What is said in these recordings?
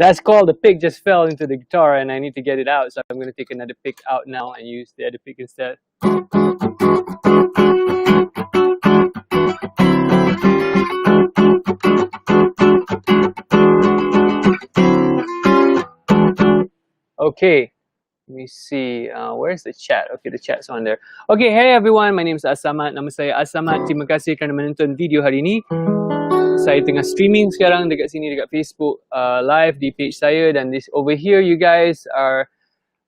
That's called the pick just fell into the guitar and I need to get it out. So I'm going to take another pick out now and use the other pick instead. Okay, let me see. Where's the chat? Okay, the chat's on there. Okay, hey everyone. My name is Asamat. Nama saya Asamat. Terima kasih kerana menonton video hari ini. Saya tengah streaming sekarang dekat sini dekat Facebook live di page saya dan this over here you guys are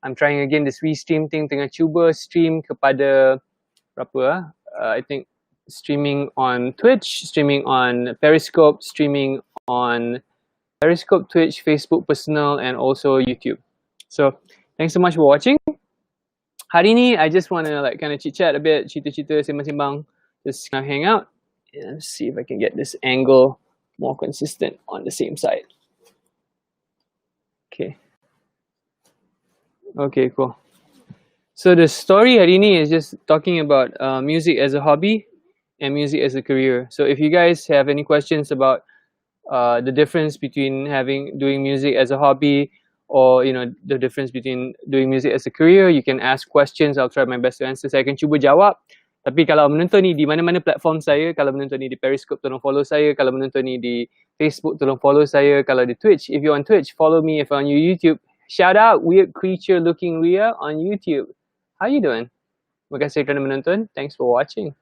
I'm trying again this restream thing, tengah cuba stream kepada berapa I think streaming on Twitch, streaming on Periscope, streaming on Periscope, Twitch, Facebook personal and also YouTube. So thanks so much for watching. Hari ni I just want to like kind of chit chat a bit, cerita-cerita, sembang-sembang, just kind of hang out. Let's see if I can get this angle more consistent on the same side. Okay. Okay, cool. So the story hari ni is just talking about music as a hobby and music as a career. So if you guys have any questions about the difference between doing music as a hobby or the difference between doing music as a career, you can ask questions. I'll try my best to answer. Saya akan cuba jawab. Tapi kalau menonton ni di mana-mana platform saya, kalau menonton ni di Periscope, tolong follow saya. Kalau menonton ni di Facebook, tolong follow saya. Kalau di Twitch, if you're on Twitch, follow me. If you're on YouTube, shout out Weird Creature Looking Ria on YouTube. How you doing? Terima kasih kerana menonton. Thanks for watching.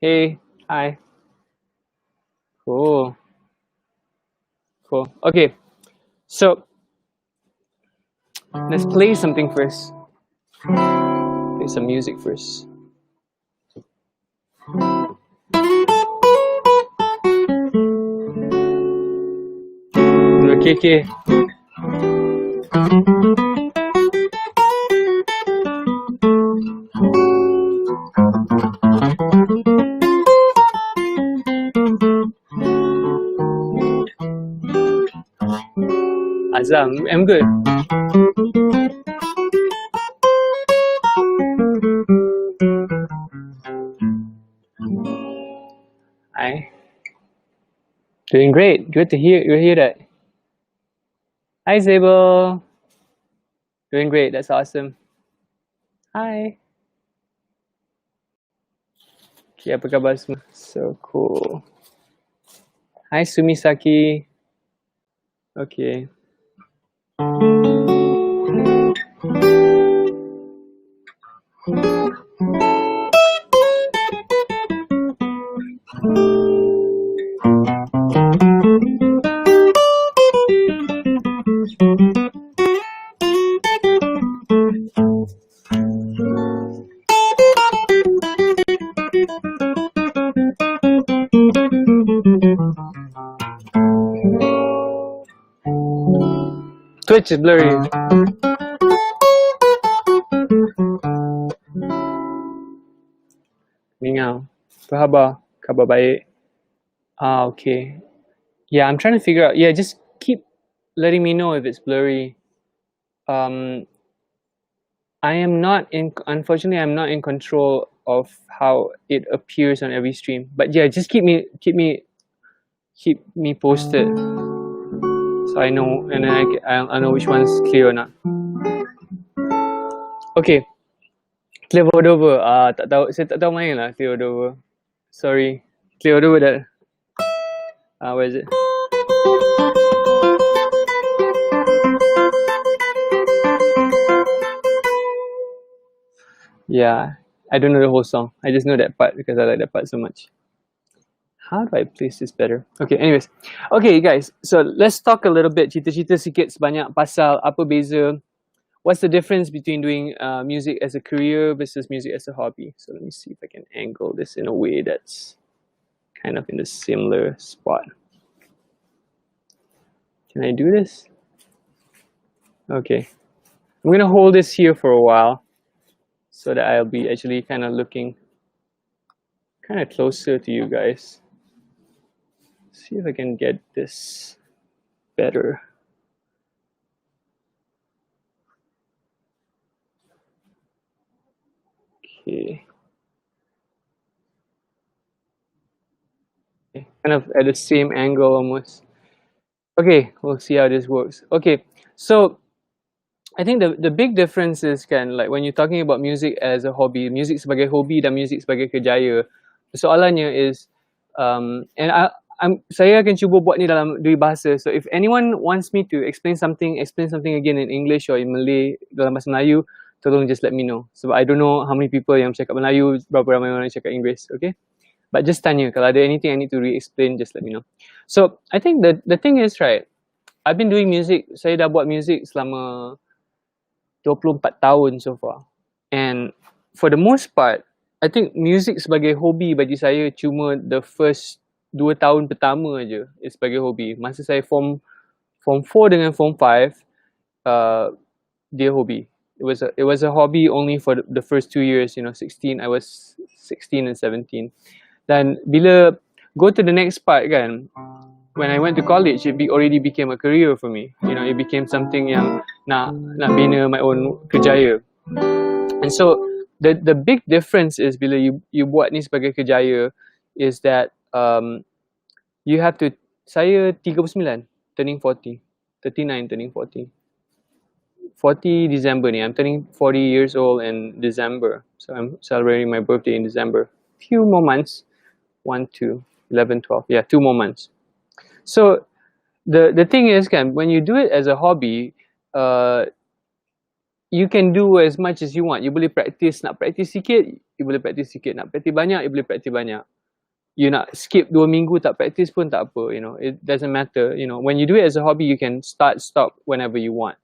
Hey, hi. Cool. Cool. Okay, so let's play something first. Play some music first. Okay. Azam, I'm good. Hi. Doing great. Good to hear that. Hi, Zabel. Doing great. That's awesome. Hi. Okay, apa khabar semua? So cool. Hi, Sumisaki. Okay. Twitch is blurry. Mingau. Apa khabar baik? Okay. Yeah, I'm trying to figure out. Yeah, just keep letting me know if it's blurry. Unfortunately, I'm not in control of how it appears on every stream. But yeah, just keep me posted, so I know, and then I know which one's clear or not. Okay, Clear-Over. Tak tahu, saya tak tahu main lah Clear-Over. Sorry, Clear-Over that. Where is it? Yeah, I don't know the whole song. I just know that part because I like that part so much. How do I place this better? Okay, anyways. Okay, guys. So let's talk a little bit, cerita-cerita sikit sebanyak pasal apa beza. What's the difference between doing music as a career versus music as a hobby? So let me see if I can angle this in a way that's kind of in a similar spot. Can I do this? Okay. I'm going to hold this here for a while so that I'll be actually kind of looking kind of closer to you guys. See if I can get this better. Okay. Kind of at the same angle almost. Okay, we'll see how this works. Okay, so I think the big difference is kan, like when you're talking about music as a hobby, music sebagai hobi dan music sebagai kerjaya. Soalannya is, and saya akan cuba buat ni dalam dua bahasa. So if anyone wants me to explain something again in English or in Malay dalam bahasa Melayu, tolong just let me know. Sebab I don't know how many people yang cakap Melayu, berapa ramai orang yang cakap Inggeris, okay? But just tanya, kalau ada anything I need to re-explain, just let me know. So I think the thing is, right, I've been doing music, saya dah buat music selama 24 tahun so far. And for the most part, I think music sebagai hobi bagi saya cuma the first 2 tahun pertama je sebagai hobi. Masa saya form 4 dengan form 5, dia hobi. It was a hobby only for the first 2 years, you know, 16, I was 16 and 17. Dan bila go to the next part kan, when I went to college, it already became a career for me. You know, it became something yang nak bina my own kerjaya. And so the big difference is bila you buat ni sebagai kerjaya is that you have to, saya 39 turning 40, 39 turning 40. 40 December ni, I'm turning 40 years old in December. So I'm celebrating my birthday in December. Few more months, 1, 2, 11, 12, yeah, 2 more months. So the thing is kan, when you do it as a hobby, you can do as much as you want. You boleh practice, nak practice sikit, you boleh practice sikit. Nak practice banyak, you boleh practice banyak. You nak skip 2 minggu tak practice pun tak apa, you know. It doesn't matter, you know. When you do it as a hobby, you can start, stop whenever you want.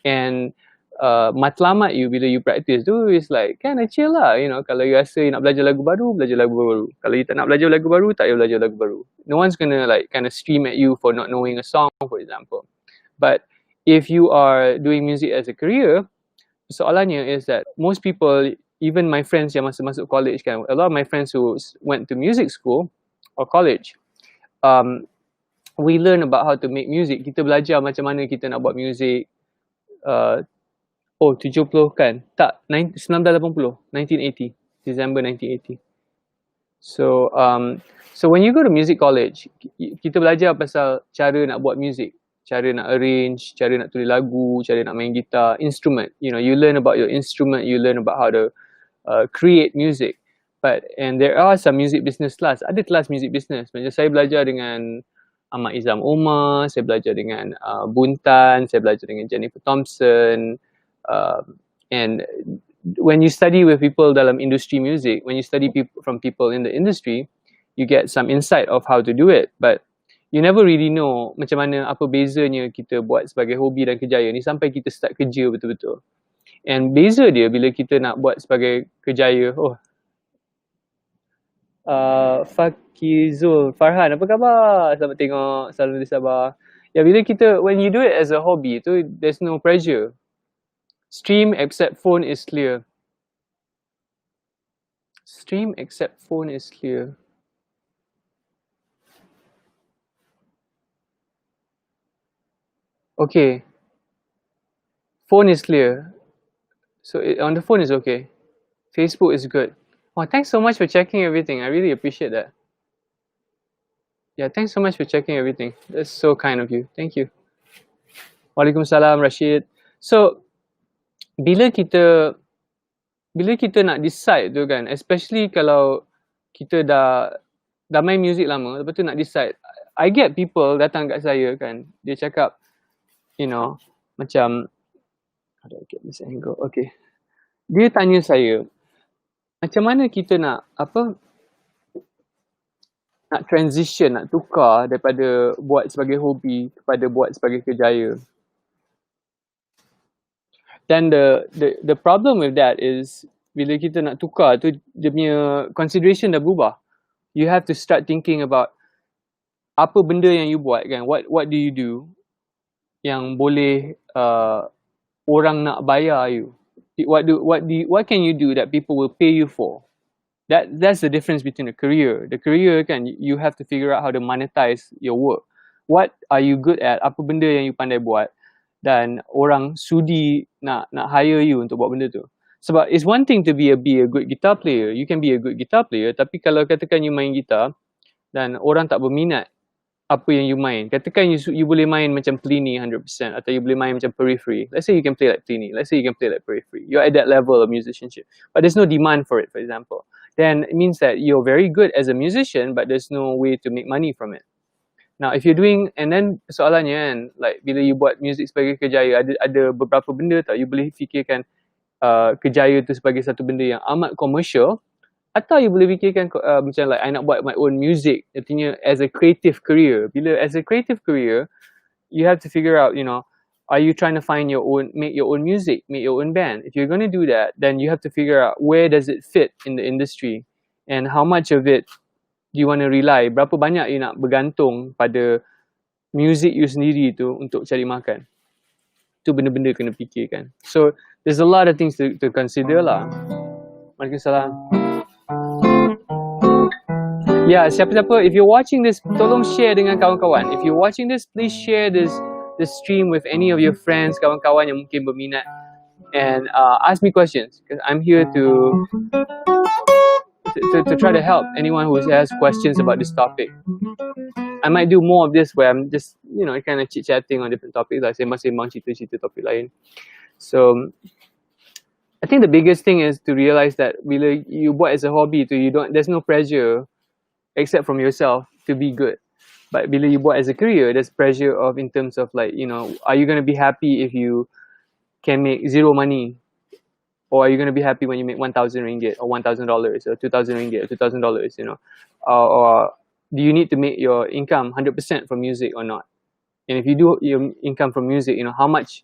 And matlamat you bila you practice tu is like kind of chill lah, you know. Kalau you rasa you nak belajar lagu baru, belajar lagu baru. Kalau you tak nak belajar lagu baru, tak payah belajar lagu baru. No one's gonna like kind of stream at you for not knowing a song, for example. But if you are doing music as a career, soalannya is that most people, even my friends yang masa masuk college kan, a lot of my friends who went to music school or college, we learn about how to make music. Kita belajar macam mana kita nak buat music. 70 kan? Tak, 1980, 1980, December 1980. So when you go to music college, kita belajar pasal cara nak buat music, cara nak arrange, cara nak tulis lagu, cara nak main gitar, instrument. You know, you learn about your instrument, you learn about how to create music. And there are some music business class. Ada kelas music business. Macam saya belajar dengan Ahmad Izam Omar, saya belajar dengan Buntan, saya belajar dengan Jennifer Thompson. And when you study with people dalam industry music, when you study from people in the industry, you get some insight of how to do it. But you never really know macam mana, apa bezanya kita buat sebagai hobi dan kerjaya ni sampai kita start kerja betul-betul. And beza dia bila kita nak buat sebagai kerjaya. Fakizul Farhan, apa khabar? Selamat tengok, salam dari Sabah. Ya, bila kita, when you do it as a hobby tu, there's no pressure. Stream except phone is clear. Stream except phone is clear. Okay. Phone is clear. So on the phone is okay. Facebook is good. Oh, thanks so much for checking everything. I really appreciate that. Yeah, thanks so much for checking everything. That's so kind of you. Thank you. Waalaikumsalam, Rashid. So, bila kita nak decide tu kan, especially kalau kita dah main music lama, lepas tu nak decide, I get people datang kat saya kan, dia cakap, you know, macam, how do I get this angle? Okay. Dia tanya saya, macam mana kita nak transition, nak tukar daripada buat sebagai hobi kepada buat sebagai kerjaya. Then the problem with that is bila kita nak tukar tu, dia punya consideration dah berubah. You have to start thinking about apa benda yang you buat kan, what do you do yang boleh orang nak bayar you. What can you do that people will pay you for? That's the difference between a career. The career kan, you have to figure out how to monetize your work. What are you good at? Apa benda yang you pandai buat? Dan orang sudi nak hire you untuk buat benda tu. Sebab it's one thing to be a good guitar player. You can be a good guitar player, tapi kalau katakan you main gitar dan orang tak berminat apa yang you main. Katakan you boleh main macam Pliny 100% atau you boleh main macam Periphery. Let's say you can play like Pliny. Let's say you can play like Periphery. You're at that level of musicianship. But there's no demand for it, for example. Then it means that you're very good as a musician but there's no way to make money from it. Now if you're doing, and then soalannya kan, like bila you buat music sebagai kerjaya, ada beberapa benda tak you boleh fikirkan kerjaya tu sebagai satu benda yang amat commercial, atau you boleh fikirkan macam like I nak buat my own music, artinya as a creative career. Bila as a creative career, you have to figure out, you know, are you trying to find your own, make your own music, make your own band? If you're going to do that, then you have to figure out where does it fit in the industry and how much of it do you want to rely, berapa banyak you nak bergantung pada music you sendiri tu untuk cari makan. Tu benda-benda kena fikirkan. So there's a lot of things to consider lah. Waalaikumsalam. Ya, siapa-siapa, if you're watching this, tolong share dengan kawan-kawan. If you're watching this, please share this stream with any of your friends, kawan-kawan yang mungkin berminat, and ask me questions, because I'm here to try to help anyone who has questions about this topic. I might do more of this where I'm just, you know, kind of chit-chatting on different topics, like sembang-sembang, cerita-cerita topik lain. So I think the biggest thing is to realize that bila you buat as a hobby, there's no pressure except from yourself to be good. But bila you buat as a career, there's pressure of, in terms of like, you know, are you going to be happy if you can make zero money? Or are you going to be happy when you make 1,000 ringgit or $1,000 or 2,000 ringgit or $2,000, you know? Or do you need to make your income 100% from music or not? And if you do your income from music, you know, how much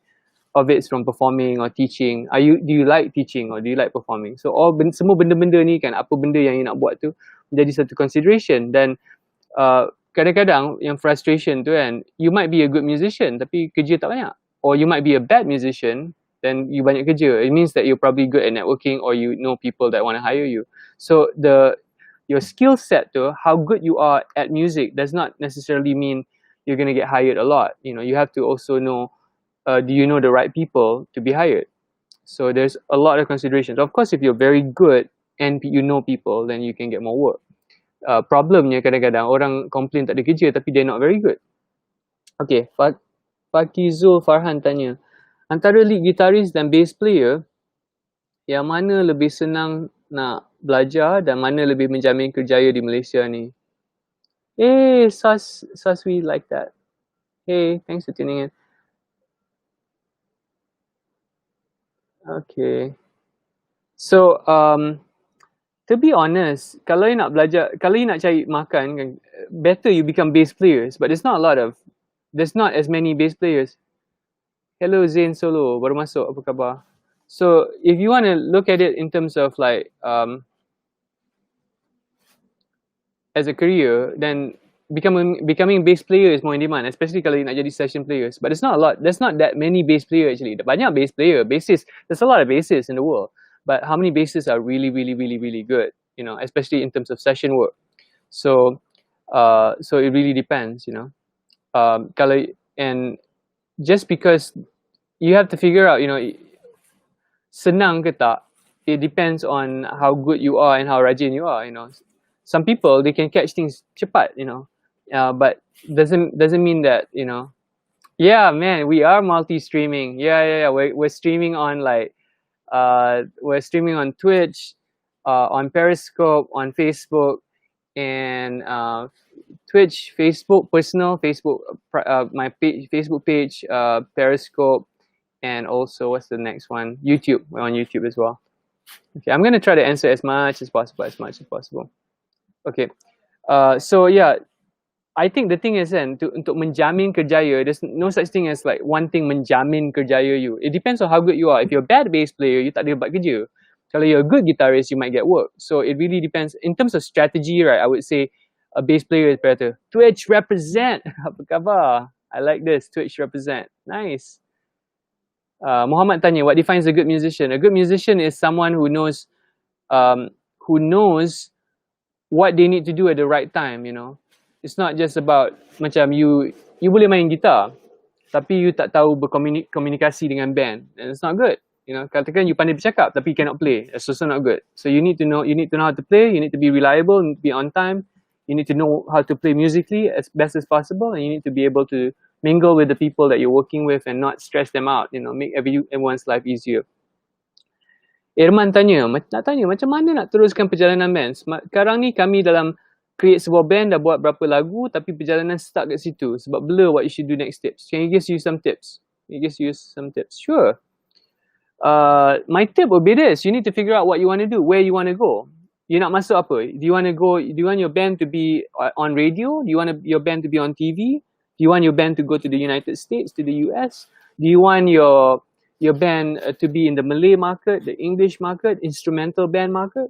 of it's from performing or teaching? Do you like teaching or do you like performing? So semua benda-benda ni kan, apa benda yang you nak buat tu menjadi satu consideration. Dan kadang-kadang yang frustration tu kan, you might be a good musician tapi kerja tak banyak. Or you might be a bad musician, then you banyak kerja. It means that you're probably good at networking or you know people that want to hire you. So your skill set to how good you are at music does not necessarily mean you're going to get hired a lot. You know, you have to also know, do you know the right people to be hired? So there's a lot of considerations. Of course, if you're very good and you know people, then you can get more work. Problemnya kadang-kadang orang complain tak ada kerja tapi they're not very good. Okay, Fakizul Farhan tanya, antara lead gitaris dan bass player, yang mana lebih senang nak belajar dan mana lebih menjamin kerjaya di Malaysia ni? Hey, Saswi like that. Hey, thanks for tuning in. Okay. So, to be honest, kalau you nak belajar, kalau you nak cari makan kan, better you become bass players. But there's not as many bass players. Hello Zain Solo, baru masuk, apa khabar? So if you want to look at it in terms of like as a career, then becoming bass player is more in demand, especially kalau you nak jadi session players. But there's not that many bass player actually. Banyak bass player, bassists. There's a lot of bassists in the world. But how many bassists are really good, you know, especially in terms of session work. So it really depends, you know. And just because you have to figure out, you know, senang ke tak, it depends on how good you are and how rajin you are, you know. Some people, they can catch things cepat, you know, but doesn't mean that, you know. Yeah, man, we are multi-streaming. Yeah. We're streaming on like, we're streaming on Twitch, on Periscope, on Facebook, and Twitch, Facebook, personal Facebook, my Facebook page, Periscope, and also what's the next one? YouTube. We're on YouTube as well. Okay, I'm gonna try to answer as much as possible. Okay, so yeah, I think the thing is then untuk menjamin kerjaya, there's no such thing as like one thing menjamin kerjaya you. It depends on how good you are. If you're a bad bass player, you tak ada dapat kerja. Kalau you're a good guitarist, you might get work. So it really depends. In terms of strategy, right, I would say a bass player is better. Twitch represent. Apa khabar? I like this. Twitch represent. Nice. Muhammad tanya, what defines a good musician? A good musician is someone who knows what they need to do at the right time, you know. It's not just about macam you boleh main gitar tapi you tak tahu berkomunikasi dengan band, and it's not good, you know. Katakan you pandai bercakap tapi you cannot play, it's also not good. So you need to know how to play, you need to be reliable, you need to be on time, You need to know how to play musically as best as possible, and you need to be able to mingle with the people that you're working with and not stress them out, you know, make everyone's life easier. Irman tanya, nak tanya macam mana nak teruskan perjalanan band? Sekarang ni kami dalam create sebuah band, dah buat berapa lagu, tapi perjalanan stuck kat situ. Sebab blur what you should do next steps. Can you just use some tips? Can you just use some tips? Sure. My tip would be this. You need to figure out what you want to do, where you want to go. You nak masuk apa? Do you want your band to be on radio? Do you want your band to be on TV? Do you want your band to go to the United States, to the US? Do you want your band to be in the Malay market, the English market, instrumental band market?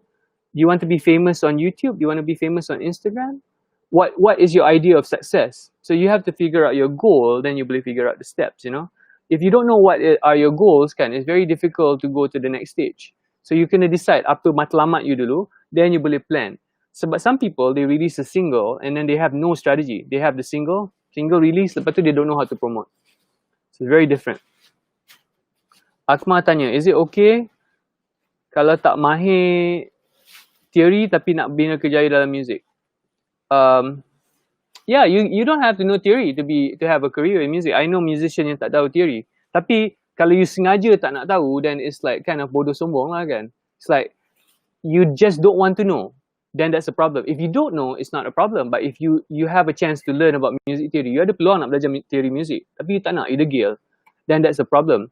Do you want to be famous on YouTube? Do you want to be famous on Instagram? What is your idea of success? So you have to figure out your goal, then you will figure out the steps, you know. If you don't know what are your goals, kan, it's very difficult to go to the next stage. So you kena decide apa matlamat you dulu, then you boleh plan. Sebab some people, they release a single and then they have no strategy. They have the single release, lepas tu they don't know how to promote. So it's very different. Akmal tanya, is it okay kalau tak mahir teori tapi nak bina kerjaya dalam music? Yeah, you don't have to know theory to have a career in music. I know musician yang tak tahu theory. Tapi kalau you sengaja tak nak tahu, then it's like kind of bodoh sombong lah kan. It's like you just don't want to know. Then that's a problem. If you don't know, it's not a problem. But if you have a chance to learn about music theory, you ada peluang nak belajar theory music, tapi you tak nak, you degil, then that's a problem.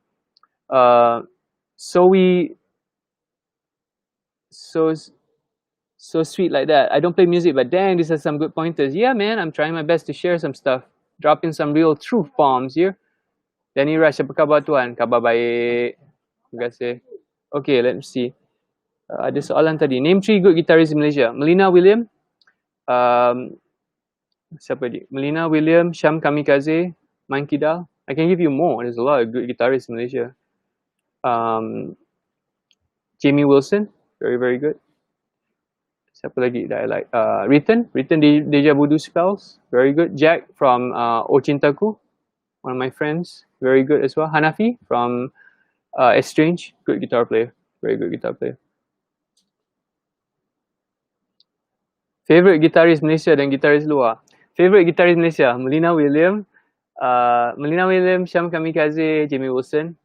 So sweet like that. I don't play music, but dang, these are some good pointers. Yeah, man, I'm trying my best to share some stuff. Dropping some real truth bombs here. Danny Rush, apa khabar tuan? Khabar baik. Terima kasih. Okay, let me see. Ada soalan tadi. Name 3 good guitarists in Malaysia. Melina William. Siapa dia? Melina William, Syam Kamikaze, Man Kidal. I can give you more. There's a lot of good guitarists in Malaysia. Jamie Wilson, very, very good. Siapa lagi that I like? Riton Deja Voodoo Spells, very good. Jack from O Cintaku, one of my friends, very good as well. Hanafi from Estrange, good guitar player, very good guitar player. Favorite gitaris Malaysia dan gitaris luar. Favorite gitaris Malaysia, Melina William, Syam Kamikaze, Jamie Wilson.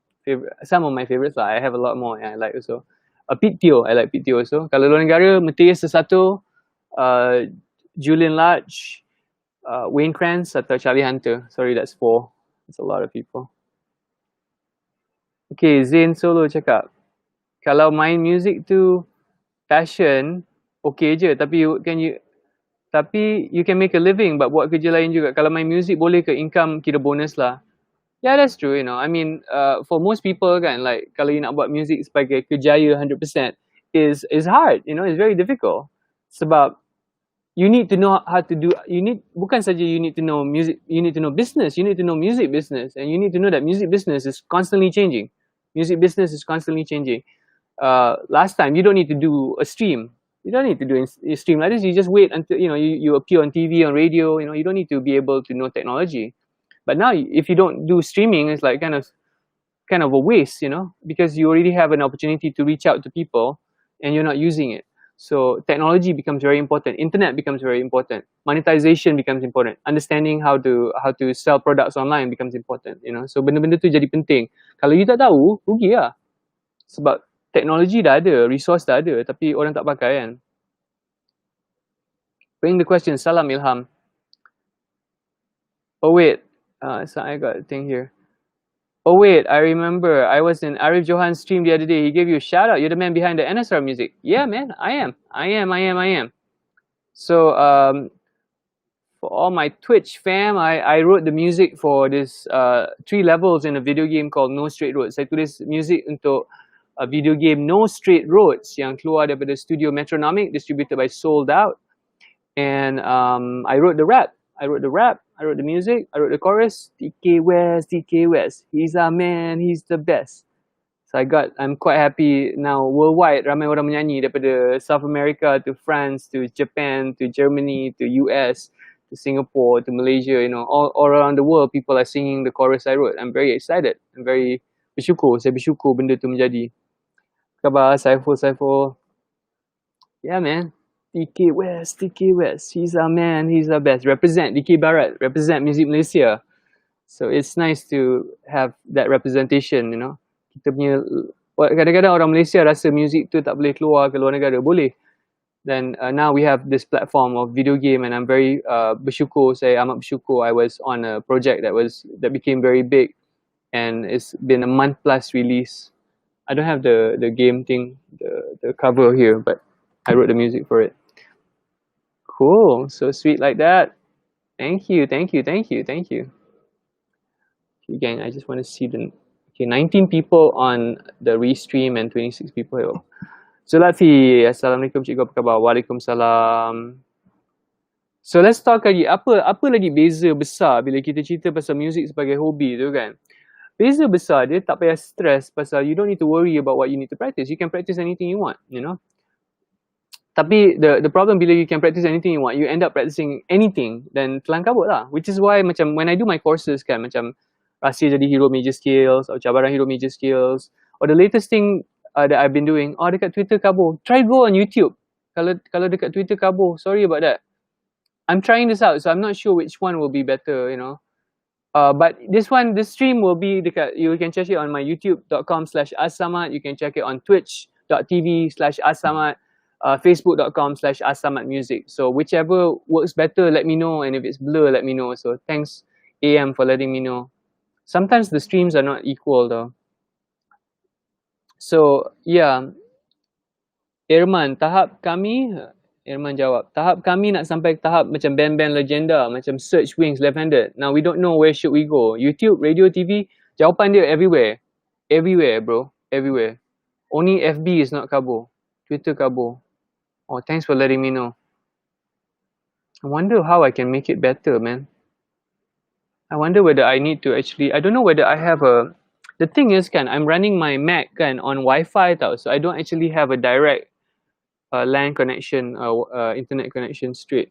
Some of my favorites lah. I have a lot more I like also. Pete Teo, I like Pete Teo also. Kalau luar negara, Matthias Sesato, Julian Larch, Wayne Krantz atau Charlie Hunter. Sorry, that's 4. That's a lot of people. Okay, Zain Solo cakap, kalau main music tu passion, okay je. Tapi you can make a living, but buat kerja lain juga. Kalau main music boleh ke income kira bonus lah. Yeah, that's true, you know. I mean, for most people kan, like kalau you nak buat music sebagai kerjaya 100% is hard, you know, it's very difficult. Sebab you need to know how to do, bukan saja you need to know music, you need to know business, you need to know music business, and you need to know that music business is constantly changing. Music business is constantly changing. Last time, you don't need to do a stream. You don't need to do a stream like this. You just wait until, you know, you appear on TV, on radio, you know, you don't need to be able to know technology. But now, if you don't do streaming, it's like kind of a waste, you know, because you already have an opportunity to reach out to people and you're not using it. So technology becomes very important. Internet becomes very important. Monetization becomes important. Understanding how to sell products online becomes important, you know. So benda-benda tu jadi penting. Kalau you tak tahu, rugi lah. Sebab teknologi dah ada, resource dah ada, tapi orang tak pakai kan. Bring the question, Salam Ilham. Oh wait. So I got a thing here. Oh wait, I remember I was in Arif Johan's stream the other day. He gave you a shout out. You're the man behind the NSR music. Yeah, man, I am. So for all my Twitch fam, I wrote the music for this 3 levels in a video game called No Straight Roads. Saya tulis music untuk a video game No Straight Roads yang keluar daripada studio Metronomic, distributed by Sold Out. And I wrote the rap, I wrote the music, I wrote the chorus. DK West, he's our man, he's the best. So I'm quite happy now. Worldwide, ramai orang menyanyi daripada South America to France to Japan to Germany to US to Singapore to Malaysia. You know, all around the world, people are singing the chorus I wrote. I'm very excited. I'm very bersyukur. Saya bersyukur benda tu menjadi. Khabar Saiful. Yeah, man. DK West, DK West. He's our man, he's our best. Represent DK Barat, represent music Malaysia. So it's nice to have that representation, you know. Kita punya, kadang-kadang orang Malaysia rasa music tu tak boleh keluar ke luar negara. Boleh. Then now we have this platform of video game, and I'm very bersyukur, saya amat bersyukur I was on a project that became very big, and it's been a month plus release. I don't have the game thing, the cover here, but I wrote the music for it. Cool, so sweet like that. Thank you, thank you, thank you, thank you. Again, I just want to see the 19 people on the restream and 26 people here. Zulfi, Assalamualaikum cikgu, apa khabar? Waalaikumsalam. So let's talk lagi, apa lagi beza besar bila kita cerita pasal music sebagai hobi tu kan? Beza besar dia tak payah stress pasal you don't need to worry about what you need to practice. You can practice anything you want, you know. Tapi the problem bila you can practice anything you want, you end up practicing anything, then telang kabut lah. Which is why macam when I do my courses kan, macam Rahsia jadi hero major skills, atau cabaran hero major skills, or the latest thing that I've been doing, dekat Twitter kabur. Try go on YouTube. Kalau dekat Twitter kabur, sorry about that. I'm trying this out, so I'm not sure which one will be better, you know. But this stream will be dekat, you can check it on my youtube.com/asamat, you can check it on twitch.tv/asamat, facebook.com/asamatmusic. So whichever works better, let me know, and if it's blur, let me know. So thanks AM for letting me know. Sometimes the streams are not equal though. So yeah, Irman jawab, tahap kami nak sampai tahap macam band-band legenda, macam Search Wings, Left Handed. Now we don't know where should we go. YouTube, radio, TV, jawapan dia everywhere. Everywhere bro, everywhere. Only FB is not kabur. Twitter kabur. Oh, thanks for letting me know. I wonder how I can make it better, man. I wonder whether I need to actually, I don't know whether I have a, the thing is kan, I'm running my Mac kan on Wi-Fi tau, so I don't actually have a direct LAN connection, internet connection straight.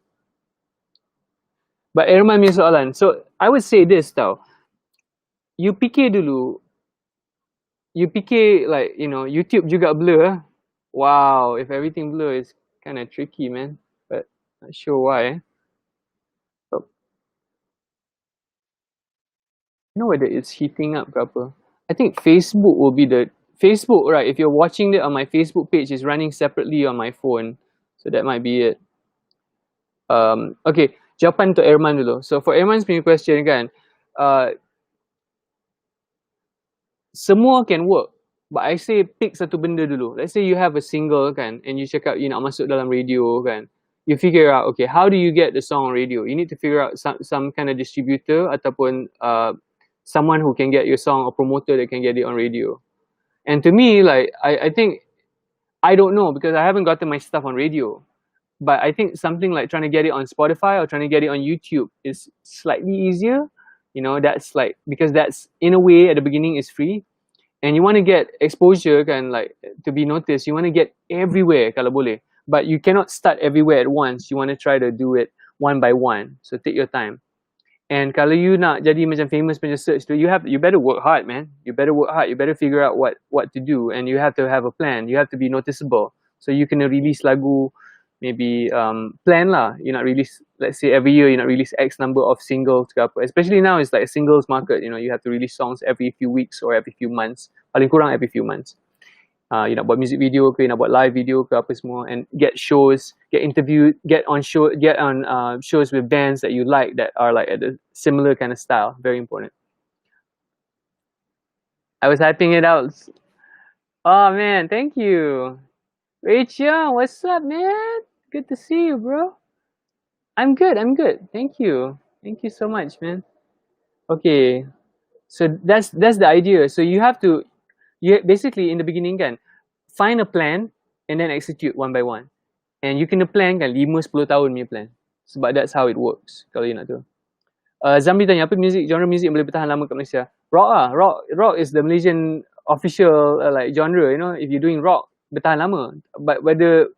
But Erman punya soalan, so I would say this tau, you fikir dulu, you fikir like, you know, YouTube juga blur. Wow, if everything blur, it's kind of tricky, man, but not sure why. I don't know whether it's heating up ke apa. I think Facebook will be the, Facebook, right, if you're watching it on my Facebook page, is running separately on my phone. So that might be it. Okay, jawapan untuk Erman dulu. So for Erman's punya question kan, semua can work. But I say pick satu benda dulu. Let's say you have a single kan, and you cakap you nak masuk dalam radio kan. You figure out, okay, how do you get the song on radio? You need to figure out some kind of distributor ataupun someone who can get your song, or promoter that can get it on radio. And to me, like, I think, I don't know because I haven't gotten my stuff on radio. But I think something like trying to get it on Spotify or trying to get it on YouTube is slightly easier. You know, that's like, because that's in a way at the beginning is free. And you want to get exposure kan, like to be noticed, you want to get everywhere kalau boleh. But you cannot start everywhere at once. You want to try to do it one by one. So take your time. And kalau you nak jadi macam famous punya search tu, you better work hard, man. You better work hard. You better figure out what to do, and you have to have a plan. You have to be noticeable. So you can release lagu, maybe plan lah. You not release, let's say every year you not release X number of singles ke apa. Especially now it's like a singles market. You know, you have to release songs every few weeks or every few months. Paling kurang every few months. You nak buat music video ke, you nak buat live video ke apa semua, and get shows, get interviewed, get on shows with bands that you like that are like at a similar kind of style. Very important. I was hyping it out. Oh man, thank you. Rachel, what's up, man? Good to see you, bro. I'm good. Thank you so much, man. Okay, so that's the idea. So you have to, basically in the beginning kan, find a plan and then execute one by one. And you kena plan kan 5-10 tahun punya plan. Sebab that's how it works kalau you nak tu. Zambi tanya, apa genre music yang boleh bertahan lama kat Malaysia? Rock lah. Rock is the Malaysian official like genre, you know. If you're doing rock, bertahan lama. But whether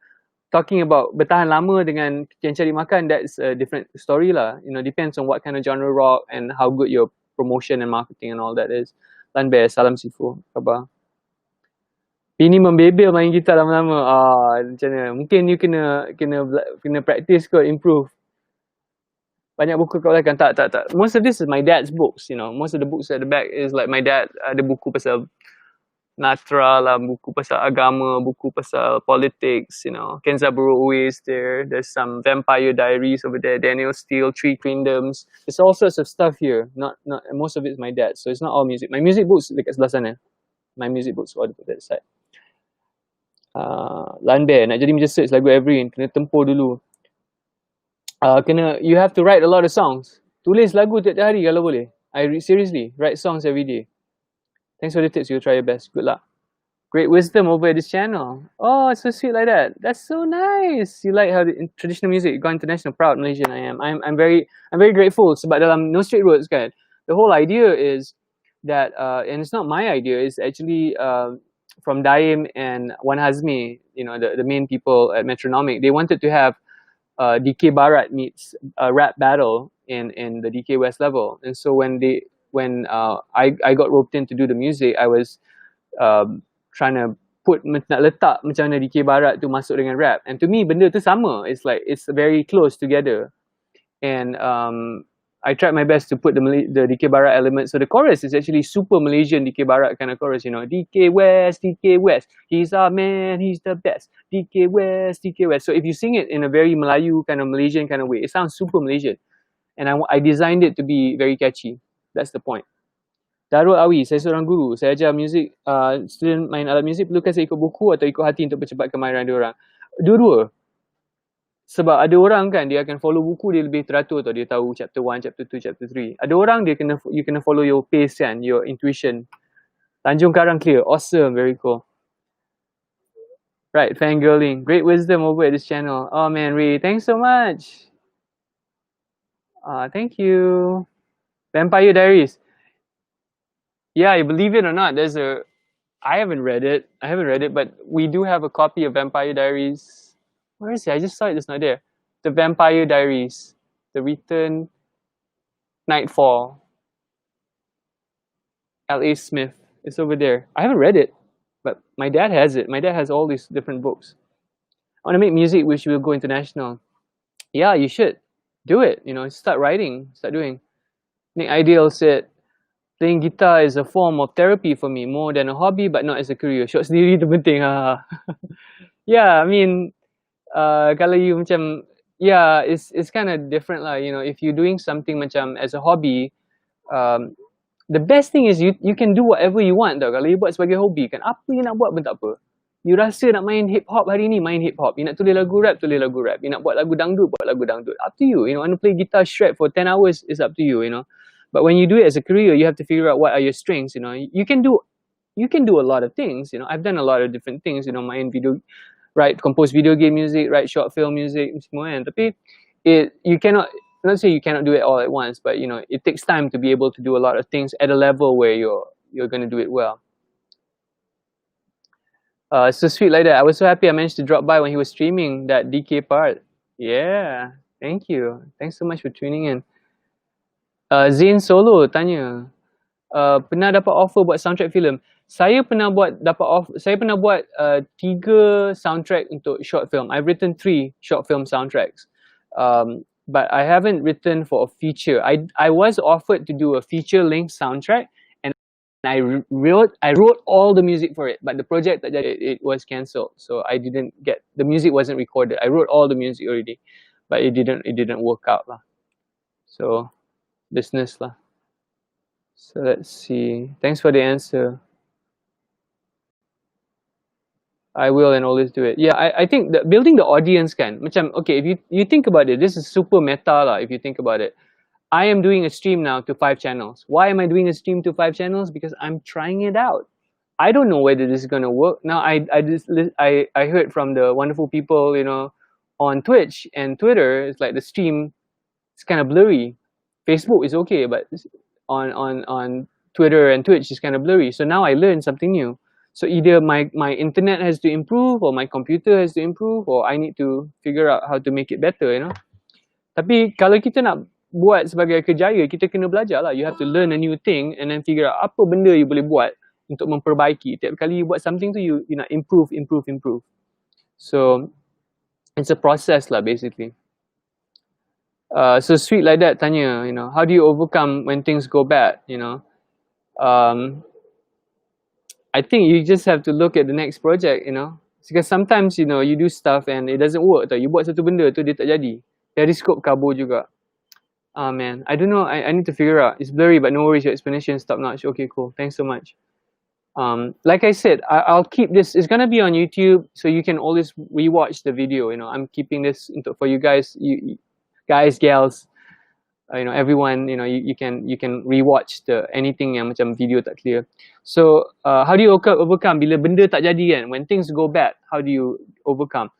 talking about bertahan lama dengan yang cari makan, that's a different story lah. You know, depends on what kind of genre rock and how good your promotion and marketing and all that is. Lan Bear, salam sifu, khabar. Ini membebel main gitar lama-lama. Macam mana? Mungkin you kena practice kot, improve. Banyak buku kat belakang. Tak. Most of this is my dad's books, you know. Most of the books at the back is like my dad ada buku pasal Natra lah, buku pasal agama, buku pasal politics, you know. Kenzaburo always there. There's some vampire diaries over there. Daniel Steele, Three Kingdoms. There's all sorts of stuff here. Not most of it is my dad. So it's not all music. My music books dekat sebelah sana. My music books all put that side. Lanber, nak jadi macam search lagu Everin, kena tempoh dulu. You have to write a lot of songs. Tulis lagu tiap-tiap hari kalau boleh. Seriously, write songs every day. Thanks for the tips, you'll try your best. Good luck. Great wisdom over at this channel. Oh, it's so sweet like that. That's so nice. You like how the traditional music go international. Proud Malaysian I am. I'm very grateful sebab dalam No Straight Roads kan. The whole idea is that and it's not my idea, it's actually from Daim and Wan Hazmi, you know, the main people at Metronomic. They wanted to have DK Barat meets a rap battle in the DK West level. And so when I got roped in to do the music, I was trying to nak letak macam mana DK Barat tu masuk dengan rap. And to me benda tu sama. It's like it's very close together. And I tried my best to put the DK Barat element. So the chorus is actually super Malaysian DK Barat kind of chorus, you know. DK West, he's our man, he's the best. DK West. So if you sing it in a very Melayu kind of Malaysian kind of way, it sounds super Malaysian. And I designed it to be very catchy. That's the point. Darul Awi, saya seorang guru. Saya ajar muzik, student main alat muzik, perlukah saya ikut buku atau ikut hati untuk percepat kemahiran diorang? Dua-dua. Sebab ada orang kan, dia akan follow buku, dia lebih teratur tau. Dia tahu chapter 1, chapter 2, chapter 3. Ada orang, you kena follow your pace kan, your intuition. Tanjung Karang clear. Awesome, very cool. Right, fangirling. Great wisdom over at this channel. Oh man, Ray, thanks so much. Thank you. Vampire Diaries. Yeah, you believe it or not, I haven't read it, but we do have a copy of Vampire Diaries. Where is it? I just saw it, it's not there. The Vampire Diaries. The Return, Nightfall. L.A. Smith. It's over there. I haven't read it, but my dad has it. My dad has all these different books. I want to make music which will go international. Yeah, you should. Do it. You know, start writing. Start doing. Nick Ideal said, playing guitar is a form of therapy for me, more than a hobby, but not as a career. Shot sendiri tu penting. Yeah, I mean, kalau you macam, yeah, it's kind of different lah. You know, if you're doing something macam as a hobby, the best thing is you can do whatever you want tau. Kalau you buat sebagai hobi kan, apa you nak buat pun tak apa. You rasa nak main hip hop hari ni, main hip hop. You nak tulis lagu rap, tulis lagu rap. You nak buat lagu dangdut, buat lagu dangdut. Up to you. You know, want to play guitar strap for 10 hours, is up to you. You know, but when you do it as a career, you have to figure out what are your strengths. You know, you can do a lot of things. You know, I've done a lot of different things. You know, main video, compose video game music, write short film music, semua kan. Tapi you cannot. Not say you cannot do it all at once, but you know, it takes time to be able to do a lot of things at a level where you're going to do it well. So sweet like that. I was so happy I managed to drop by when he was streaming that DK part. Yeah, thank you. Thanks so much for tuning in. Zain Solo tanya, pernah dapat offer buat soundtrack film? Saya pernah buat 3 soundtrack untuk short film. I've written 3 short film soundtracks. But I haven't written for a feature. I was offered to do a feature-length soundtrack, and I wrote all the music for it. But the project that it was cancelled, so I didn't get the music. Wasn't recorded. I wrote all the music already, but it didn't work out lah. So business lah. So let's see. Thanks for the answer. I will and always do it. Yeah, I think that building the audience can. Macam, okay, if you think about it, this is super meta lah, if you think about it. I am doing a stream now to 5 channels. Why am I doing a stream to 5 channels? Because I'm trying it out. I don't know whether this is gonna work. Now I heard from the wonderful people, you know, on Twitch and Twitter. It's like the stream, it's kind of blurry. Facebook is okay, but on Twitter and Twitch is kind of blurry. So now I learned something new. So either my internet has to improve, or my computer has to improve, or I need to figure out how to make it better, you know. Tapi kalau kita nak buat sebagai kerjaya, kita kena belajar lah. You have to learn a new thing and then figure out apa benda you boleh buat untuk memperbaiki. Tiap kali you buat something tu, you nak improve. So it's a process lah basically. So Sweet like that tanya, how do you overcome when things go bad, I think you just have to look at the next project, because sometimes, you do stuff and it doesn't work tau. You buat satu benda tu, dia tak jadi. Periscope kabur juga. Man, I don't know, I need to figure out. It's blurry, but no worries, your explanation is top notch. Okay, cool, thanks so much. Like I said, I'll keep this, it's gonna be on YouTube, so you can always rewatch the video, I'm keeping this for you guys, guys, gals, everyone, you can rewatch anything yang macam video tak clear. So how do you overcome bila benda tak jadi kan? When things go bad, how do you overcome?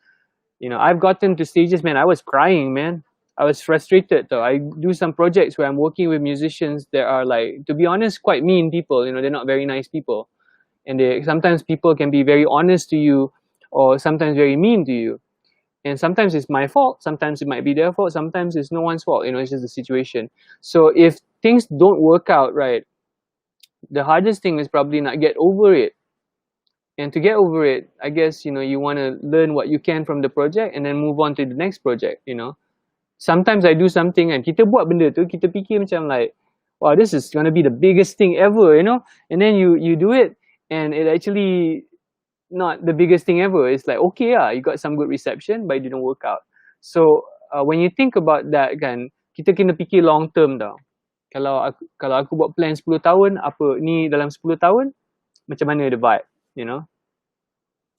I've gotten to stages, man, I was crying, man. I was frustrated though. I do some projects where I'm working with musicians that are like, to be honest, quite mean people. They're not very nice people, and sometimes people can be very honest to you, or sometimes very mean to you. And sometimes it's my fault, sometimes it might be their fault, sometimes it's no one's fault, it's just the situation. So if things don't work out right, the hardest thing is probably not get over it. And to get over it, I guess, you want to learn what you can from the project and then move on to the next project, Sometimes I do something and kita buat benda tu, kita fikir macam like, wow, this is going to be the biggest thing ever, And then you do it and it actually not the biggest thing ever. It's like, okay, you got some good reception, but it didn't work out. So when you think about that kan, kita kena fikir long term tau. Kalau aku buat plan 10 tahun, apa ni dalam 10 tahun, macam mana the vibe,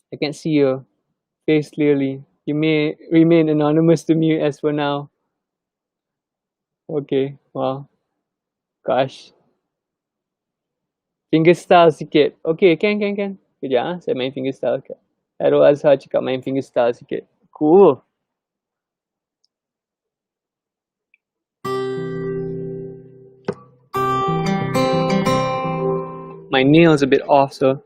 I can't see your face clearly. You may remain anonymous to me as for now. Okay, wow. Gosh. Fingerstyle sikit. Okay, can. Kejap, saya main fingerstyle. Arrow Azhar cakap main fingerstyle sikit. Cool. My nail's a bit off, so.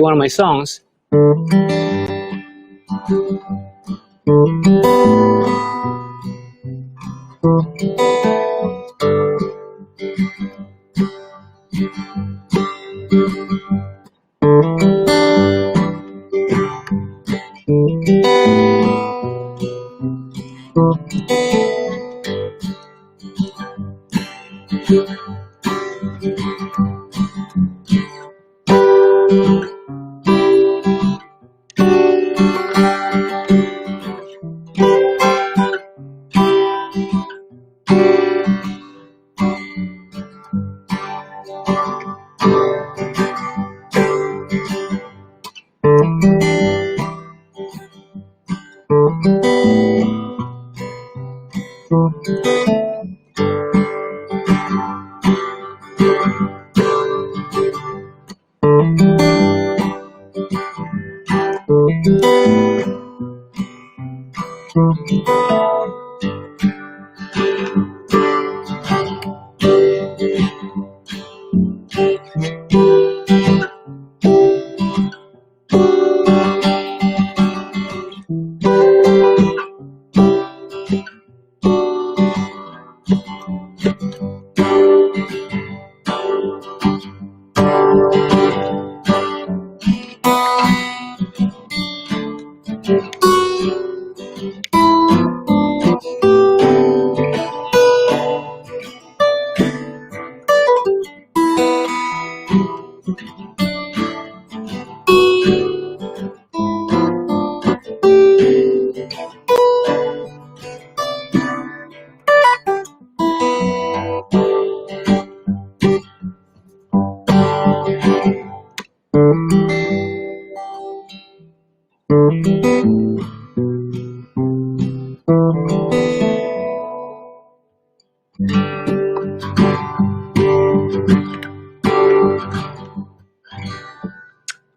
One of my songs.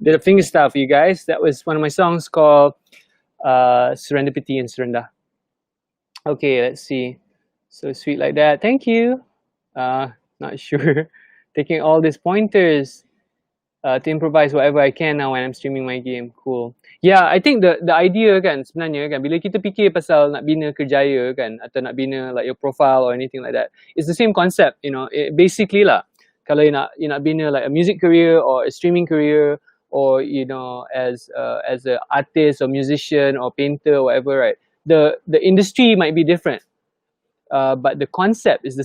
The finger style for you guys. That was one of my songs called Serendipity and Surrender. Okay, let's see. So sweet like that. Thank you. Not sure. Taking all these pointers to improvise whatever I can now when I'm streaming my game. Cool. Yeah, I think the idea kan sebenarnya kan bila kita fikir pasal nak bina kerjaya kan atau nak bina like your profile or anything like that, it's the same concept, you know. Basically lah, kalau you nak bina like a music career or a streaming career or you know as a artist or musician or painter or whatever, right? The industry might be different. But the concept is the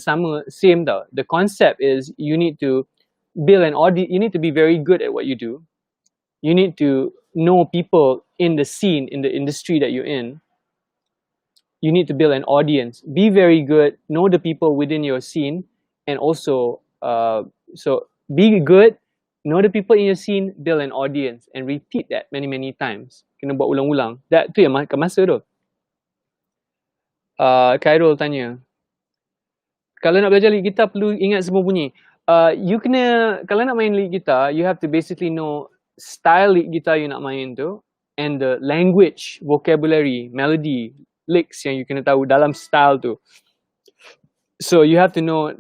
same though. The concept is you need to build an audience. You need to be very good at what you do. You need to know people in the scene, in the industry that you're in. You need to build an audience. Be very good. Know the people within your scene, and also so be good. Know the people in your scene. Build an audience, and repeat that many times. Kena buat ulang-ulang. That tu yang makan masa tu. Khairul tanya, kalau nak belajar lead gitar perlu ingat semua bunyi. You kena, kalau nak main lead guitar, you have to basically know style lead guitar you nak main tu, and the language, vocabulary, melody, licks yang you kena tahu dalam style tu. So you have to know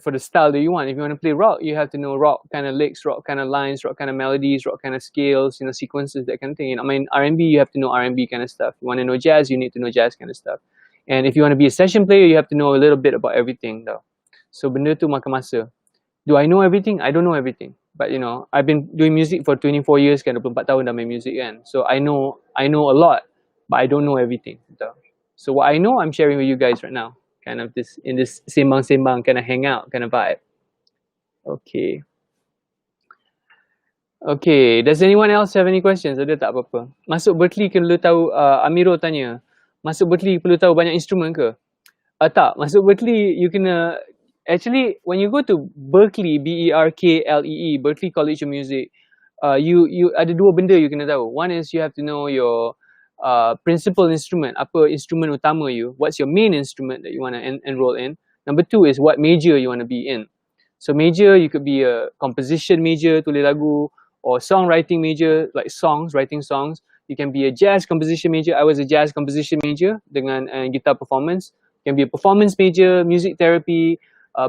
for the style that you want. If you want to play rock, you have to know rock kind of licks, rock kind of lines, rock kind of melodies, rock kind of scales, you know, sequences, that kind of thing. You know, I mean R&B, you have to know R&B kind of stuff. You want to know jazz, you need to know jazz kind of stuff. And if you want to be a session player, you have to know a little bit about everything though. So benda tu makan masa. Do I know everything? I don't know everything. But you know, I've been doing music for 24 years kan, 24 tahun dah main music kan. So I know a lot, but I don't know everything. So what I know, I'm sharing with you guys right now. Kind of in this sembang-sembang kind of hangout kind of vibe. Okay. Okay, does anyone else have any questions? Ada tak apa-apa? Masuk Berkeley perlu tahu, Amirul tanya, masuk Berkeley perlu tahu banyak instrumen ke? Tak, masuk Berkeley you kena, actually when you go to Berkeley, Berklee, Berkeley College of Music, you ada dua benda you kena tahu. One is you have to know your principal instrument, apa instrumen utama you, what's your main instrument that you want to enroll in. Number two is what major you want to be in. So major, you could be a composition major, tulis lagu, or songwriting major, like songs, writing songs. You can be a jazz composition major. I was a jazz composition major dengan guitar performance. You can be a performance major, music therapy,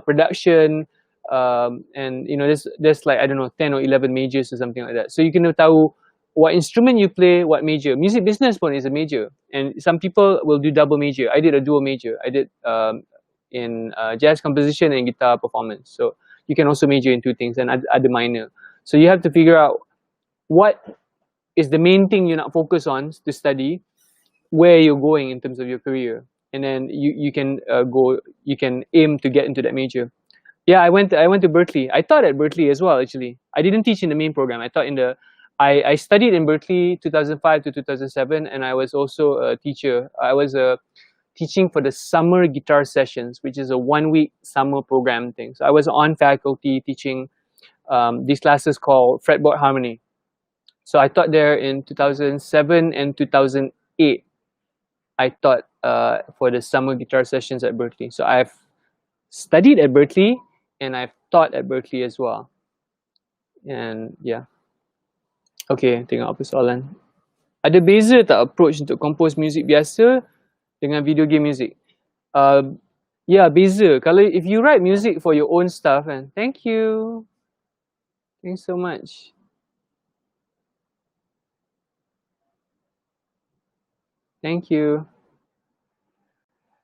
production, and you know, there's like, I don't know, 10 or 11 majors or something like that. So you can tahu what instrument you play, what major. Music business pun is a major, and some people will do double major. I did a dual major. I did in jazz composition and guitar performance. So you can also major in two things and other minor. So you have to figure out what is the main thing you're not focused on to study, where you're going in terms of your career, and then you can you can aim to get into that major. Yeah, I went to Berkeley. I taught at Berkeley as well. Actually, I didn't teach in the main program. I taught in the I studied in Berkeley 2005 to 2007, and I was also a teacher. I was teaching for the summer guitar sessions, which is a 1-week summer program thing. So I was on faculty teaching these classes called fretboard harmony. So I taught there in 2007 and 2008. I taught for the summer guitar sessions at Berkeley. So I've studied at Berkeley and I've taught at Berkeley as well. And yeah. Okay, tengok apa soalan. Ada beza tak approach untuk compose music biasa dengan video game music? Yeah, beza. Kalau if you write music for your own stuff, and thank you. Thanks so much. Thank you.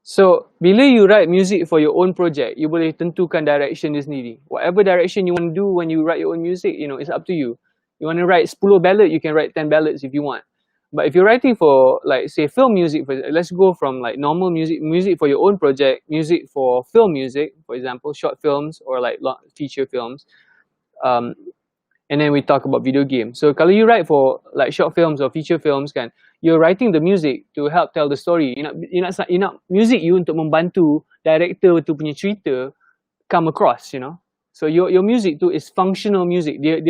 So, bila you write music for your own project, you boleh tentukan direction dia sendiri. Whatever direction you want to do when you write your own music, you know, it's up to you. You want to write 10 ballad, you can write 10 ballads if you want. But if you're writing for, like, say, film music, let's go from like normal music for your own project, music for film music, for example, short films or like feature films. And then we talk about video games. So kalau you write for like short films or feature films kan, you're writing the music to help tell the story. You nak music you untuk membantu director tu punya cerita come across, you know. So your music tu is functional music. Dia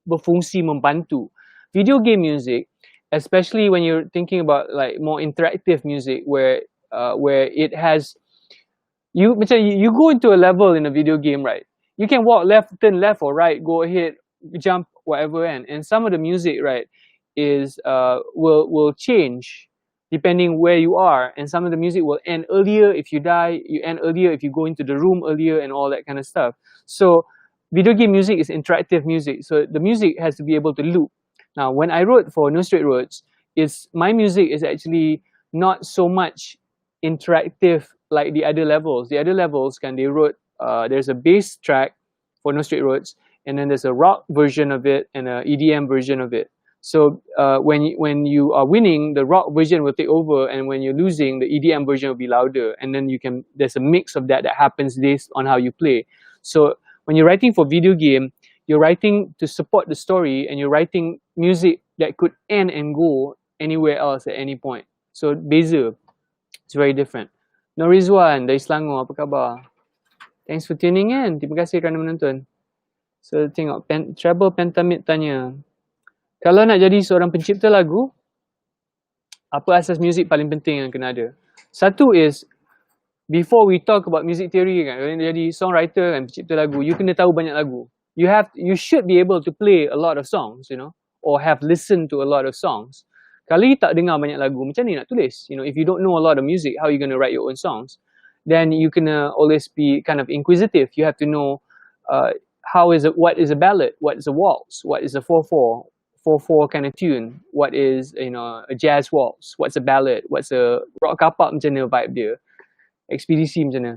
berfungsi membantu. Video game music especially when you're thinking about like more interactive music where it has you go into a level in a video game, right? You can walk left, turn left or right, go ahead, jump, whatever, and some of the music, right, is will change depending where you are, and some of the music will end earlier if you die, you end earlier if you go into the room earlier, and all that kind of stuff. So video game music is interactive music, so the music has to be able to loop. Now, when I wrote for No Straight Roads, my music is actually not so much interactive like the other levels. The other levels, they wrote, there's a bass track for No Straight Roads, and then there's a rock version of it and a EDM version of it. So when you are winning, the rock version will take over, and when you're losing, the EDM version will be louder. And then there's a mix of that happens based on how you play. So when you're writing for video game, you're writing to support the story, and you're writing music that could end and go anywhere else at any point. So beza, it's very different. Norizwan dari Selangor, apa khabar? Thanks for tuning in. Terima kasih kerana menonton. So tengok, Treble Pentamid tanya, kalau nak jadi seorang pencipta lagu, apa asas muzik paling penting yang kena ada? Satu is, before we talk about music theory kan, kalau nak jadi songwriter kan, pencipta lagu, you kena tahu banyak lagu. You should be able to play a lot of songs, or have listened to a lot of songs. Kalau you tak dengar banyak lagu, macam ni nak tulis? If you don't know a lot of music, how are you going to write your own songs? Then you can always be kind of inquisitive. You have to know what is a ballad, what is a waltz, what is a 4/4 kind of tune, what is a jazz waltz, what's a ballad, what's a rock kapak, macam mana vibe dia, ekspedisi macam mana.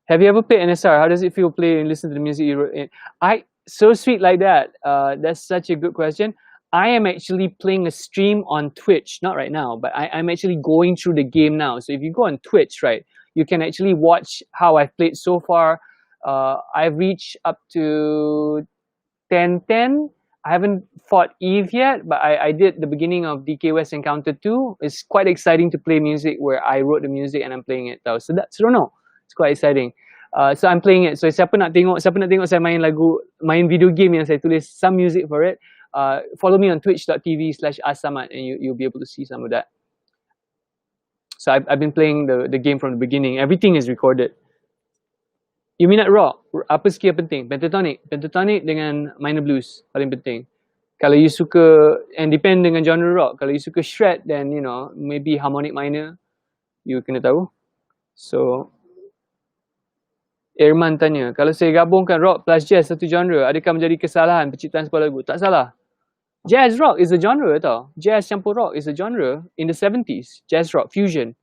Have you ever played NSR? How does it feel play and listen to the music you wrote? So sweet like that. That's such a good question. I am actually playing a stream on Twitch, not right now, but I'm actually going through the game now. So if you go on Twitch, right, you can actually watch how I've played so far. I've reached up to 10-10. I haven't fought Eve yet, but I did the beginning of DK West Encounter 2. It's quite exciting to play music where I wrote the music and I'm playing it. So I don't know. It's quite exciting. So I'm playing it. So siapa nak tengok saya main video game yang saya tulis some music for it, follow me on twitch.tv/asamat and you'll be able to see some of that. So I've been playing the game from the beginning. Everything is recorded. You minat rock, apa skill penting? Pentatonic dengan minor blues paling penting. Kalau you suka, and depend dengan genre rock, kalau you suka shred, then maybe harmonic minor, you kena tahu. So Irman tanya, kalau saya gabungkan rock plus jazz satu genre, adakah menjadi kesalahan penciptaan sebuah lagu? Tak salah. Jazz rock is a genre tau. Jazz campur rock is a genre in the 70s. Jazz rock fusion.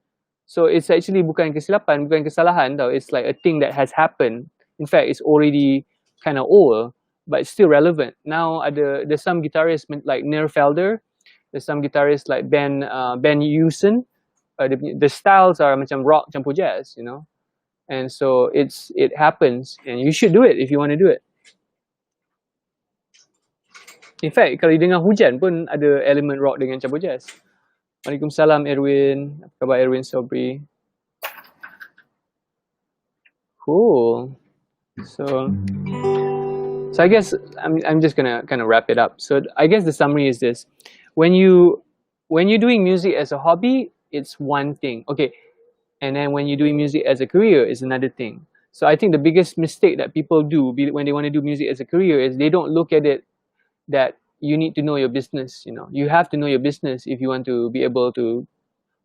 So it's actually bukan kesilapan, bukan kesalahan tau. It's like a thing that has happened. In fact, it's already kind of old, but it's still relevant. Now there's some guitarists like Neil Felder. There's some guitarists like Ben Hewson. The styles are macam rock campur jazz, And so it happens, and you should do it if you want to do it. In fact, kalau dengar hujan pun ada elemen rock dengan campur jazz. Waalaikumsalam Erwin. Apa khabar Erwin Sobri? Cool. So I guess I'm just gonna kind of wrap it up. So I guess the summary is this: when you're doing music as a hobby, it's one thing. Okay. And then when you're doing music as a career is another thing. So I think the biggest mistake that people do when they want to do music as a career is they don't look at it that you need to know your business. You have to know your business if you want to be able to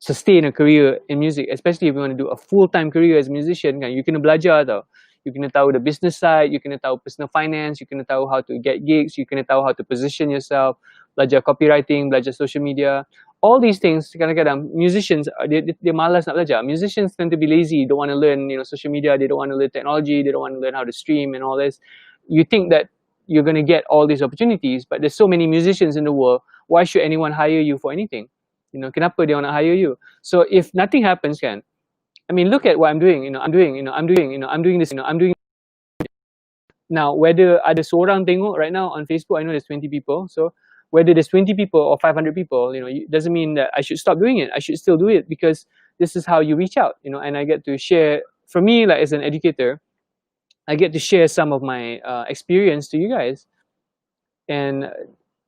sustain a career in music, especially if you want to do a full-time career as a musician. You kena belajar tau. You kena tahu the business side, you kena tahu personal finance, you kena tahu how to get gigs, you kena tahu how to position yourself, belajar copywriting, belajar social media. All these things, kadang-kadang musicians, they malas nak belajar. Musicians tend to be lazy, don't want to learn social media, they don't want to learn technology, they don't want to learn how to stream and all this. You think that you're going to get all these opportunities, but there's so many musicians in the world, why should anyone hire you for anything? Kenapa dia nak hire you? So if nothing happens look at what I'm doing, I'm doing this, I'm doing. Now, whether ada seorang tengok right now on Facebook, I know there's 20 people, so whether there's 20 people or 500 people, it doesn't mean that I should stop doing it. I should still do it because this is how you reach out, and I get to share, for me, like as an educator, I get to share some of my experience to you guys. And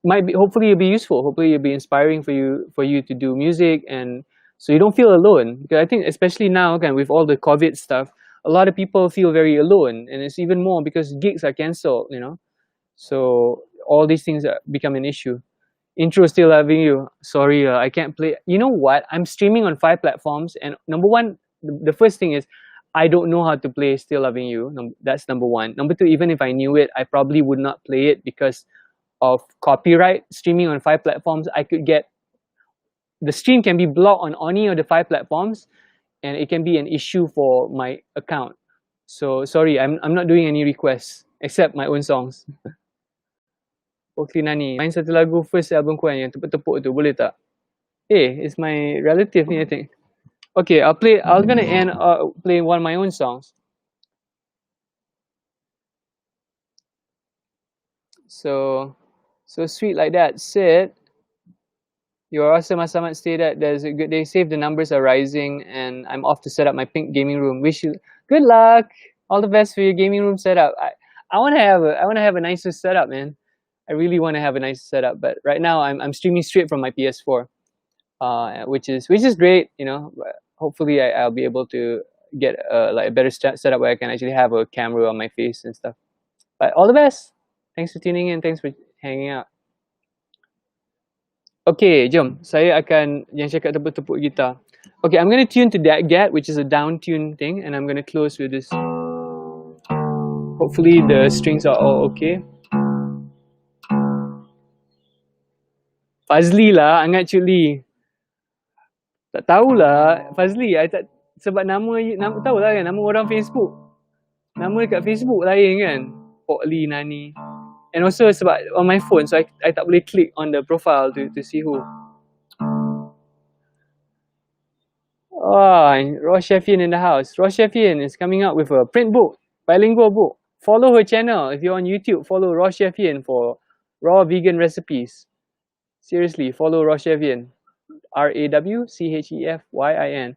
hopefully it'll be useful. Hopefully it'll be inspiring for you to do music, and so you don't feel alone. Because I think especially now, again, with all the COVID stuff, a lot of people feel very alone, and it's even more because gigs are cancelled. So all these things become an issue. Intro Still Loving You. Sorry, I can't play. You know what? I'm streaming on 5 platforms, and number one, the first thing is I don't know how to play Still Loving You. That's number one. Number two, even if I knew it, I probably would not play it because of copyright. Streaming on 5 platforms, the stream can be blocked on any of the 5 platforms, and it can be an issue for my account. So sorry, I'm not doing any requests except my own songs. Okey Nani, main satu lagu first album korang yang tepuk-tepuk tu, boleh tak? It's my relative ni, I think. Okay, I'm gonna end playing one of my own songs. So Sweet Like That said, "You're awesome, Asamat. Stay that. They say the numbers are rising, and I'm off to set up my pink gaming room. Wish you good luck. All the best for your gaming room setup. I want to have a nicer setup, man. I really want to have a nice setup, but right now I'm streaming straight from my PS4, which is great. Hopefully I'll be able to get like a better setup where I can actually have a camera on my face and stuff. But all the best. Thanks for tuning in. Thanks for hanging out. Okay, jom. Saya akan yang cakap tepuk-tepuk gitar. Okay, I'm going to tune to That Gat, which is a down tune thing, and I'm going to close with this. Hopefully the strings are all okay. Fazli lah, Angat Culi. Tak tahulah, Fazli. Sebab nama tahulah kan, nama orang Facebook. Nama dekat Facebook lain kan. Pok Lee Nani. And also sebab on my phone, so I tak boleh click on the profile to see who. Ross Sheffian in the house. Ross Sheffian is coming out with a print book, bilingual book. Follow her channel. If you're on YouTube, follow Ross Sheffian for raw vegan recipes. Seriously, follow Ross Sheffian. RAWCHEFYIN.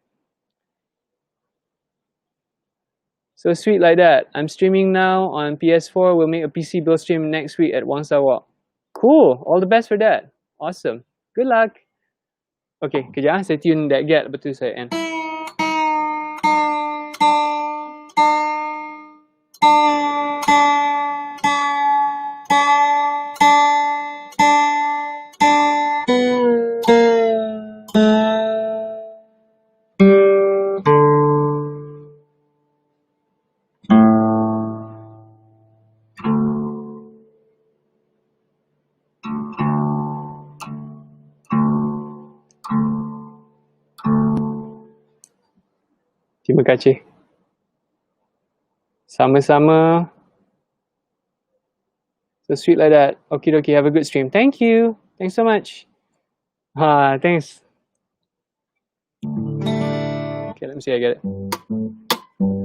So Sweet Like That. I'm streaming now on PS4. We'll make a PC build stream next week at Wangsa Walk. Cool. All the best for that. Awesome. Good luck. Okay, kejap. Saya tune That Gat. Lepas tu saya end. Terima kasih. Sama-sama. So Sweet Like That. Okie dokie. Have a good stream. Thank you. Thanks so much. Thanks. Okay, let me see. I get it.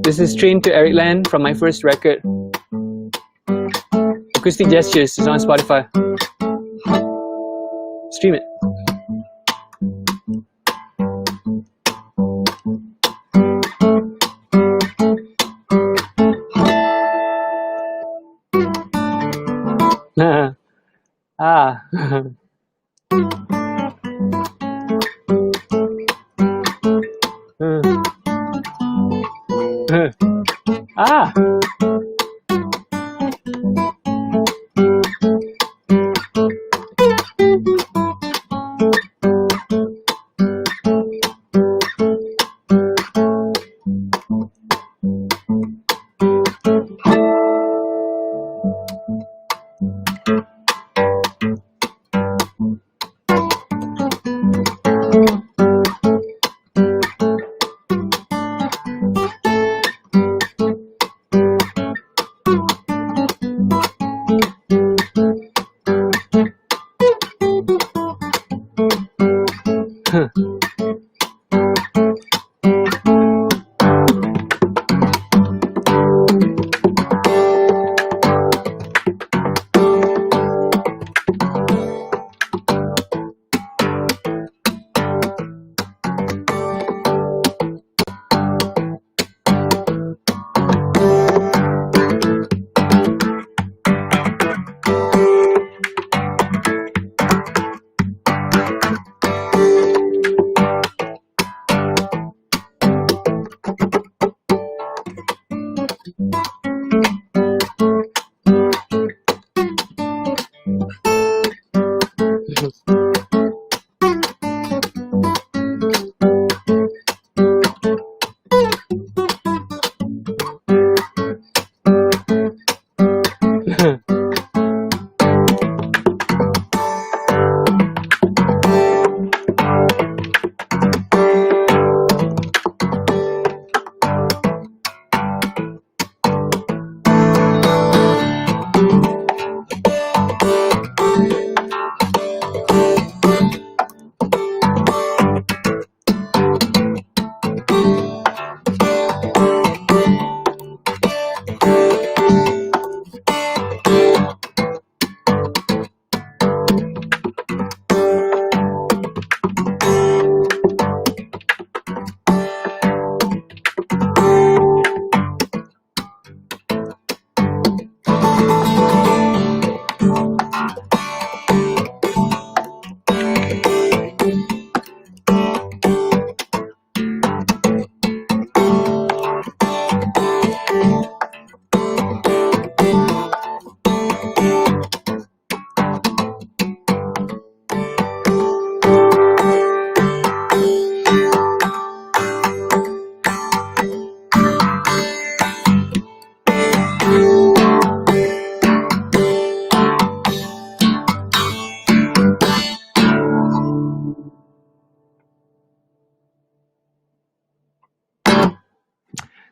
This is Train to Eric Land from my first record. Acoustic Gestures is on Spotify. Stream it.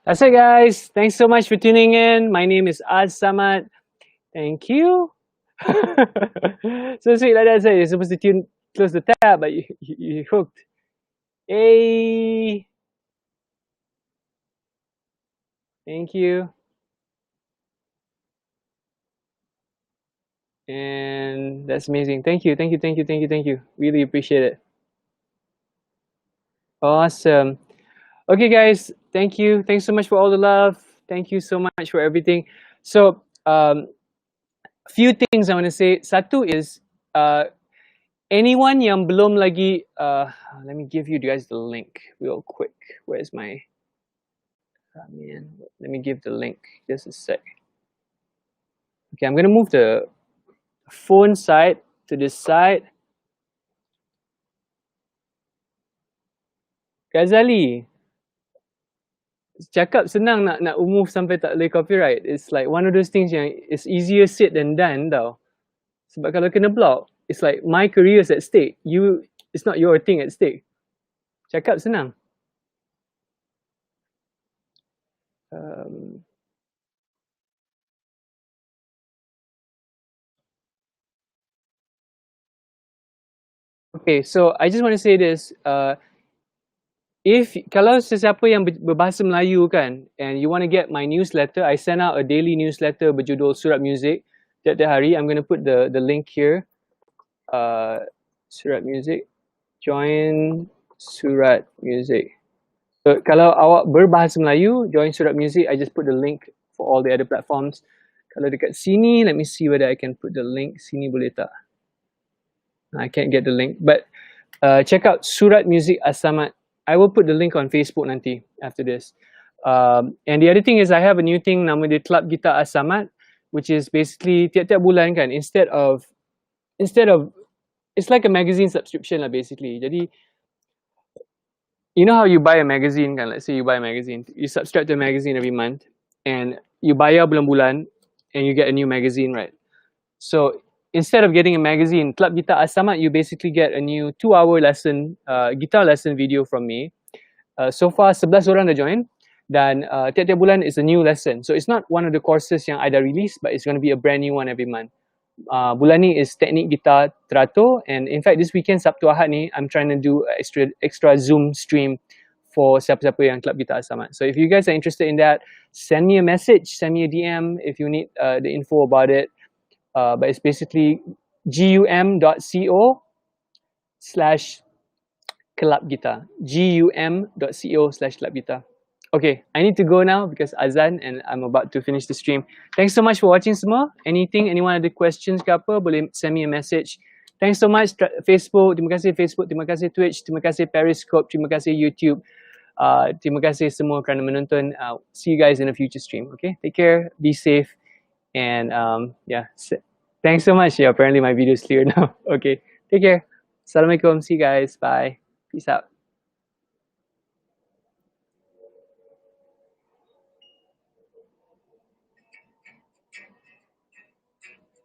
That's it, guys. Thanks so much for tuning in. My name is Samat. Thank you. So sweet like that. You're supposed to close the tab, but you hooked. Hey, thank you. And that's amazing. Thank you, thank you, thank you, thank you, thank you. Really appreciate it. Awesome. Okay, guys. Thank you. Thanks so much for all the love. Thank you so much for everything. So, few things I want to say. Satu is anyone yang belum lagi let me give you guys the link real quick. Where's my man? Let me give the link. Just a sec. Okay, I'm gonna move the phone side to this side. Ghazali, cakap senang nak move sampai tak boleh copyright. It's like one of those things yang it's easier said than done tau. Sebab kalau kena block, it's like my career is at stake. It's not your thing at stake. Cakap senang. Okay, so I just want to say this. Kalau sesiapa yang berbahasa Melayu kan, and you want to get my newsletter, I send out a daily newsletter berjudul Surat Muzik. Tiap-tiap hari, I'm going to put the link here. Surat Muzik. Join Surat Muzik. So, kalau awak berbahasa Melayu, join Surat Muzik. I just put the link for all the other platforms. Kalau dekat sini, let me see whether I can put the link. Sini boleh tak? I can't get the link. But check out Surat Muzik Samat. I will put the link on Facebook nanti after this. And the other thing is I have a new thing nama dia Club Gitar Samat, which is basically tiap-tiap bulan kan, instead of it's like a magazine subscription lah basically. Jadi you know how you buy a magazine kan, let's say you buy a magazine, you subscribe to a magazine every month and you bayar bulan-bulan and you get a new magazine, right? So instead of getting a magazine, Club Gitar Samat, you basically get a new 2-hour lesson, guitar lesson video from me. So far 11 orang dah join dan tiap-tiap bulan is a new lesson. So it's not one of the courses yang I dah release, but it's going to be a brand new one every month. Bulan ni is teknik gitar teratur, and in fact this weekend Sabtu Ahad ni I'm trying to do extra Zoom stream for siapa-siapa yang Club Gitar Samat. So if you guys are interested in that, send me a message, send me a DM if you need the info about it. But it's basically gum.co/clubgitar. gum.co/clubgitar. Okay, I need to go now because azan and I'm about to finish the stream. Thanks so much for watching semua. Anyone ada questions ke apa, boleh send me a message. Thanks so much Facebook, terima kasih Facebook, terima kasih Twitch, terima kasih Periscope, terima kasih YouTube. Terima kasih semua kerana menonton. See you guys in a future stream. Okay, take care, be safe, and yeah. Thanks so much. Yeah, apparently my video is clear now. Okay, take care. Assalamualaikum. See you guys. Bye. Peace out.